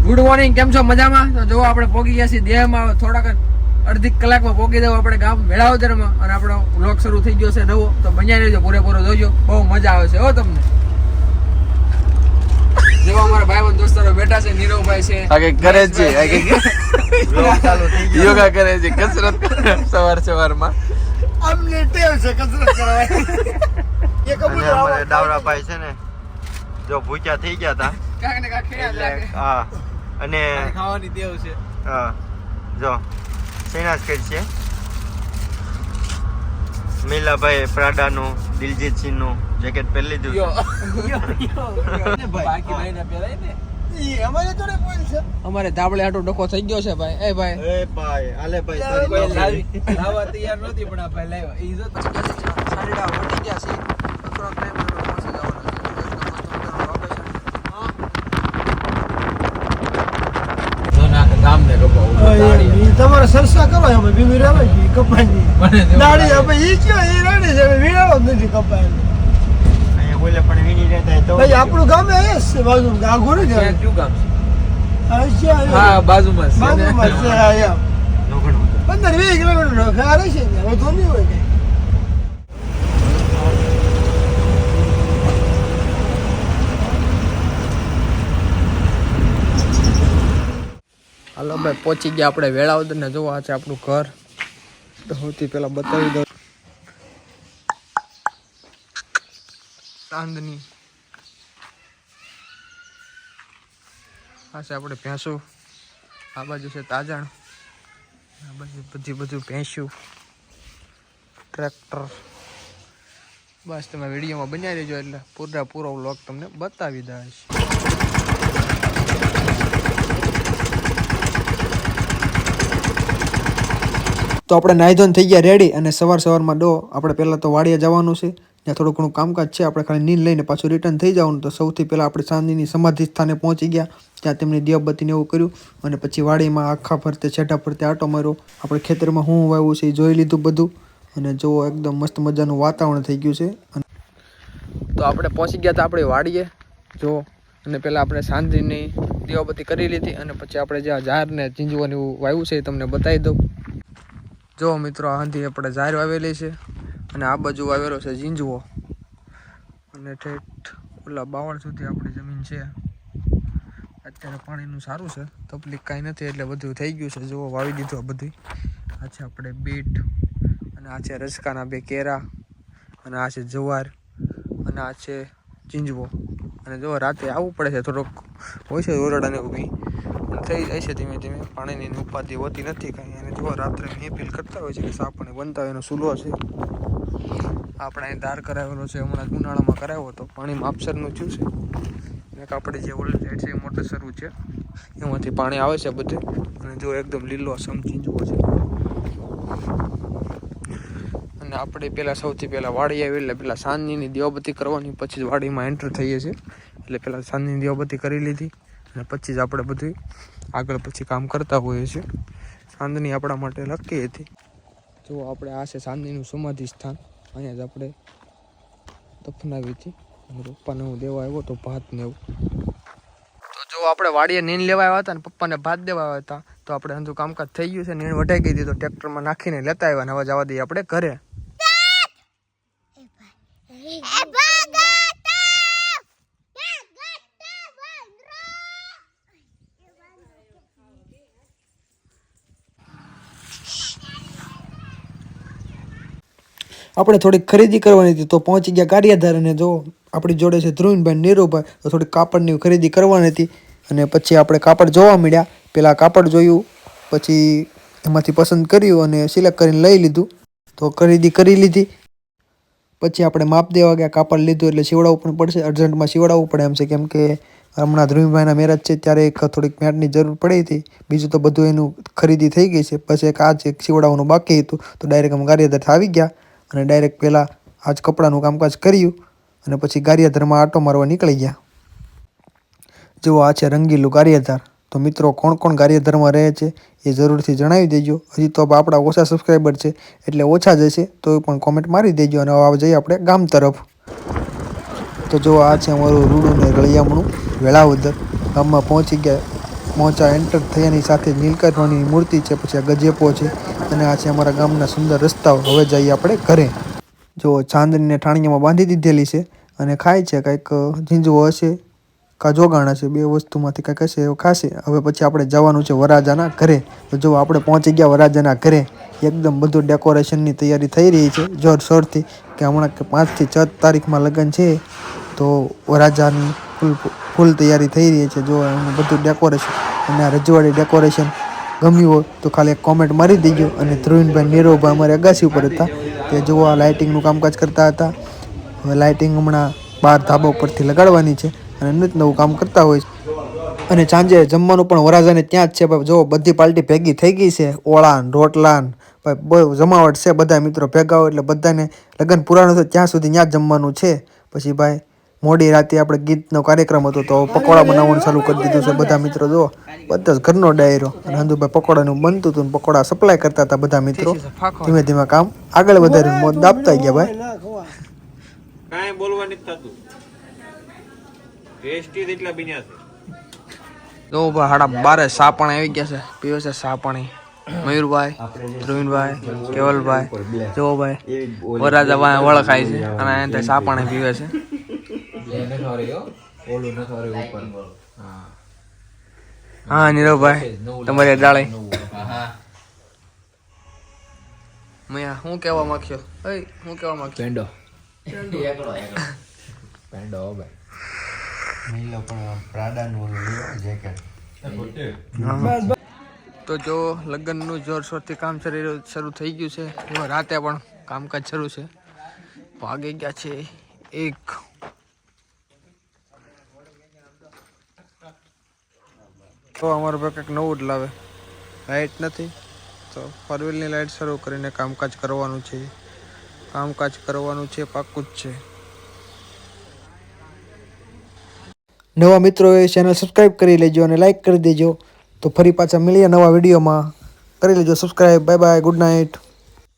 Good morning, કેમ છો? મજામાં? તો જો આપણે પોગી ગયા છીએ દેહમાં. થોડાક અડધી કલાકમાં પોગી દેવું આપણે ગામ વેળાવદરમાં, અને આપણો વ્લોગ શરૂ થઈ ગયો છે નવો. તો બન્યા રહેજો, પૂરેપૂરો જોજો, બહુ મજા આવે છે હો તમને. જો અમારા ભાઈબંધ દોસ્તારો બેઠા છે, નીરવભાઈ છે, આગે કરે છે, યોગા કરે છે, કસરત સવારમાં અમને ટેવ છે કસરત કરવાની. એ કબૂતર અમારે ડાવરાભાઈ છે ને, જો ભૂખ્યા થઈ ગયા હતા કાંઈક ને કાંઈક ખેયા લાગે. હા, અને ખાવાની ટેવ છે. હા જો સેનાસ કરી છે મિલાભાઈ પ્રાડાનું દિલજીત સિંહનું જેકેટ પહેરી લીધું. બાકી ભાઈ ના પહેરાય ને. ઈ અમારે જોડે બોલ છે. અમારે ધાબળે આટો ડખો થઈ ગયો છે ભાઈ. એ ભાઈ એ ભાઈ આલે ભાઈ કોઈ તારી લાવવા તૈયાર નહોતી, પણ આ ભાઈ લાવ્યા. ઈ જો સાડીડા વટી ગયા છે. થોડોક ટાઈમ પહોંચી જવાનો છે. ગામને ઈ તમારે સરસા કરો અમે બીબી રહે છે કપાની દાડી હવે ઈ કયો ઈ રાણી છે વીણાવો જ નથી કપાય. અહીંયા બોલે પણ વીણી રહેતા તો ભાઈ આપણું ગામ એ છે બાજુ ગાગો ને ક્યાં કયું ગામ છે? હા છે હા, બાજુમાં છે. બાજુમાં છે આયા લોખંડ 15-20 કિલોમીટર ફેરે છે ને વધુ નહીં હોય કઈ. હાલો ભાઈ, પહોંચી ગયા આપણે વેળાવદર ને. જોવા છે આપણું ઘર. તો સૌથી પહેલા બતાવી દઉં ચાંદની. આ છે આપણે ભેંસું, આ બાજુ છે તાજણ, આ બાજુ બધું ભેંસ્યું, ટ્રેક્ટર. બસ તમે વિડીયોમાં બનાવી દેજો એટલે પૂરો વ્લોગ તમને બતાવી દઈશ. તો આપણે નાહી ધોઈને થઈ ગયા રેડી, અને સવારમાં આપણે પહેલાં તો વાડીએ જવાનું છે. ત્યાં થોડું ઘણું કામકાજ છે, આપણે ખાલી નીંદ લઈને પાછું રિટર્ન થઈ જવાનું. તો સૌથી પહેલાં આપણે ચાંદીની સમાધિ સ્થાને પહોંચી ગયા. ત્યાં તેમની દીવાબત્તીને એવું કર્યું, અને પછી વાડીમાં આખા ફરતે છેટા ફરતે આટો માર્યો. આપણે ખેતરમાં શું વાવ્યું છે એ જોઈ લીધું બધું, અને જુઓ એકદમ મસ્ત મજાનું વાતાવરણ થઈ ગયું છે. તો આપણે પહોંચી ગયા હતા આપણી વાડીએ જો, અને પહેલાં આપણે ચાંદીની દીવાબત્તી કરી લીધી, અને પછી આપણે જ્યાં ઝાડને ચીંજવાનું એવું વાવ્યું છે એ તમને બતાવી દઉં. જો મિત્રો, આંધી આપણે ઝાર વાવેલી છે, અને આ બાજુ વાવેલો છે ઝીંઝવો, અને ઠેઠ ઓલા બાવળ સુધી આપણી જમીન છે. અત્યારે પાણીનું સારું છે, તકલીફ કાંઈ નથી, એટલે બધું થઈ ગયું છે. જુઓ, વાવી દીધું આ બધું. આ છે આપણે બીટ, અને આ છે રસકાના 2 કેરા, અને આ છે જુવાર, અને આ છે ઝીંઝવો. અને જો રાતે આવવું પડે છે, થોડોક હોય છે ઓરડાને ઊભી, થઈ જાય છે ધીમે ધીમે. પાણીની ઉપાધિ હોતી નથી કાંઈ. અને જો રાત્રે મહેફિલ કરતા હોય છે કે સાપ પાણી બનતા હોય એનો ચૂલો છે. આપણે અહીં દાર કરાવેલો છે, હમણાં ઉનાળામાં કરાવ્યો હતો, પાણી માપસરનું થયું છે. એક આપણે જે ઓલ્ડ સાઈડ છે એ મોટર શરૂ છે, એમાંથી પાણી આવે છે બધે. અને જો એકદમ લીલો સમચીંજવો છે. અને આપણે સૌથી પહેલાં વાડી આવી એટલે પહેલાં સાંજની દીવાબત્તી કરવાની, પછી જ વાડીમાં એન્ટર થઈએ છીએ. એટલે પહેલાં સાંજની દીવાબત્તી કરી લીધી, અને પછી જ આપણે બધું આગળ પછી કામ કરતા હોઈએ છીએ. ચાંદની આપણા માટે લકી હતી. જો આપણે આ છે ચાંદનીનું સમાધિ સ્થાન, અહીંયા જ આપણે દફનાવી હતી. અને પપ્પાને હું દેવા આવ્યો તો ભાત ને એવું. તો જો આપણે વાડીએ નીણ લેવા આવ્યા હતા ને પપ્પાને ભાત દેવા આવ્યા હતા, તો આપણે અંધું કામકાજ થઈ ગયું છે. નીણ વઢાઈ ગઈ હતી, તો ટ્રેક્ટરમાં નાખીને લેતા આવ્યા, ને હવે જવા દઈએ આપણે ઘરે. આપણે થોડીક ખરીદી કરવાની હતી, તો પહોંચી ગયા ગારિયાધાર. અને જો આપણી જોડે છે ધ્રુવીનભાઈ, નીરુભાઈ. તો થોડીક કાપડની ખરીદી કરવાની હતી, અને પછી આપણે કાપડ જોવા મળ્યા. પહેલાં કાપડ જોયું, પછી એમાંથી પસંદ કર્યું અને સિલેક્ટ કરીને લઈ લીધું. તો ખરીદી કરી લીધી. પછી આપણે માપ દેવા ગયા, કાપડ લીધું એટલે સીવડાવવું પણ પડશે, અર્જન્ટમાં સીવડાવવું પડે એમ છે, કેમ કે હમણાં ધ્રુવીભાઈના મેરેજ છે ત્યારે એક થોડીક મેટની જરૂર પડી હતી. બીજું તો બધું એનું ખરીદી થઈ ગઈ છે, પછી એક સીવડાવવાનું બાકી હતું. તો ડાયરેક્ટ અમે ગારિયાધાર આવી ગયા, અને ડાયરેક્ટ પહેલાં આજ કપડાનું કામકાજ કર્યું, અને પછી ગારિયાધારમાં આટો મારવા નીકળી ગયા. જો આ છે રંગીલું ગારિયાધાર. તો મિત્રો, કોણ કોણ ગારિયાધારમાં રહે છે એ જરૂરથી જણાવી દેજો. હજી તો આપણા ઓછા સબસ્ક્રાઈબર છે એટલે ઓછા જ હશે, તો પણ કોમેન્ટ મારી દેજો. અને હવે જઈએ આપણે ગામ તરફ. તો જો આ છે અમારું રૂડું ને રળિયામણું વેળાવદર. ગામમાં પહોંચી ગયા. પહોંચા એન્ટર થયાની સાથે જ નીલકંઠની મૂર્તિ છે, પછી આ ગજેપો છે અને આ છે અમારા ગામના સુંદર રસ્તાઓ. હવે જઈએ આપણે ઘરે. જો ચાંદનીને ઠાણિયામાં બાંધી દીધેલી છે અને ખાય છે, કંઈક ઝીંઝવો હશે કા જોગાણ હશે, બે વસ્તુમાંથી કંઈક હશે એવું ખાશે. હવે પછી આપણે જવાનું છે વરાજાના ઘરે. તો જો આપણે પહોંચી ગયા વરાજાના ઘરે. એકદમ બધું ડેકોરેશનની તૈયારી થઈ રહી છે જોરશોરથી, કે હમણાં કે 5 થી 6 તારીખમાં લગ્ન છે, તો વરાજાની ફૂલ તૈયારી થઈ રહી છે. જો એનું બધું ડેકોરેશન અને આ રજવાડી ડેકોરેશન ગમ્યું હોય તો ખાલી એક કોમેન્ટ મારી દેજો. અને ધ્રુવીનભાઈ નીરવભાઈ અમારે અગાસી ઉપર હતા, તે જો આ લાઇટિંગનું કામકાજ કરતા હતા. હવે લાઇટિંગ હમણાં બહાર ધાબા ઉપરથી લગાડવાની છે અને નવું કામ કરતા હોય છે. અને સાંજે જમવાનું પણ વરાજાને ત્યાં જ છે ભાઈ. જો બધી પાર્ટી ભેગી થઈ ગઈ છે, ઓળાન રોટલાન ભાઈ બહુ જમાવટ છે, બધા મિત્રો ભેગા હોય એટલે બધાને લગ્ન પૂરા ન થાય ત્યાં સુધી ત્યાં જ જમવાનું છે. પછી ભાઈ મોડી રાતે આપણે ગીતનો કાર્યક્રમ હતો તો પકોડા બનાવવાનું ચાલુ કરી દીધું છે બધા મિત્રો. જો બધા જ ઘરનો ડાયરો અને હંધુભાઈ પકોડાનું બનતું હતું, પકોડા સપ્લાય કરતા હતા બધા મિત્રો. ધીમે ધીમે કામ આગળ વધારીને મોત દાબતા ગયા ભાઈ. કાંઈ બોલવા નથી થતું. ટેસ્ટી એટલા બન્યા છે. જો ભાઈ 12:30 સા પાણી આવી ગયા છે, પીવે છે સા પાણી મયુરભાઈ, ધ્રુવીનભાઈ, કેવલભાઈ. જો ભાઈ વરાજા વળખાય છે અને એને સા પાણી પીવે છે. હા નીરવભાઈ તમારી ડાળી મૈયા શું કહેવા માંગ્યો? શું કહેવા માંગ્યો? પેંડો ભાઈ. મિલો પણ પ્રાડાનું જેકેટ. તો જો લગ્નનું જોરશોરથી કામ શરૂ થઈ ગયું છે. એમાં રાતે પણ કામકાજ શરૂ છે. વાગી ગયા છે 1. તો અમારું ભાઈ કંઈક નવું જ લાવે. લાઇટ નથી તો ફોરવ્હીલની લાઇટ શરૂ કરીને કામકાજ કરવાનું છે. પાક્કું જ છે. નવા મિત્રોએ ચેનલ સબસ્ક્રાઈબ કરી લેજો અને લાઈક કરી દેજો. તો ફરી પાછા મળીએ નવા વિડીયોમાં. કરી લેજો subscribe. Bye bye, good night.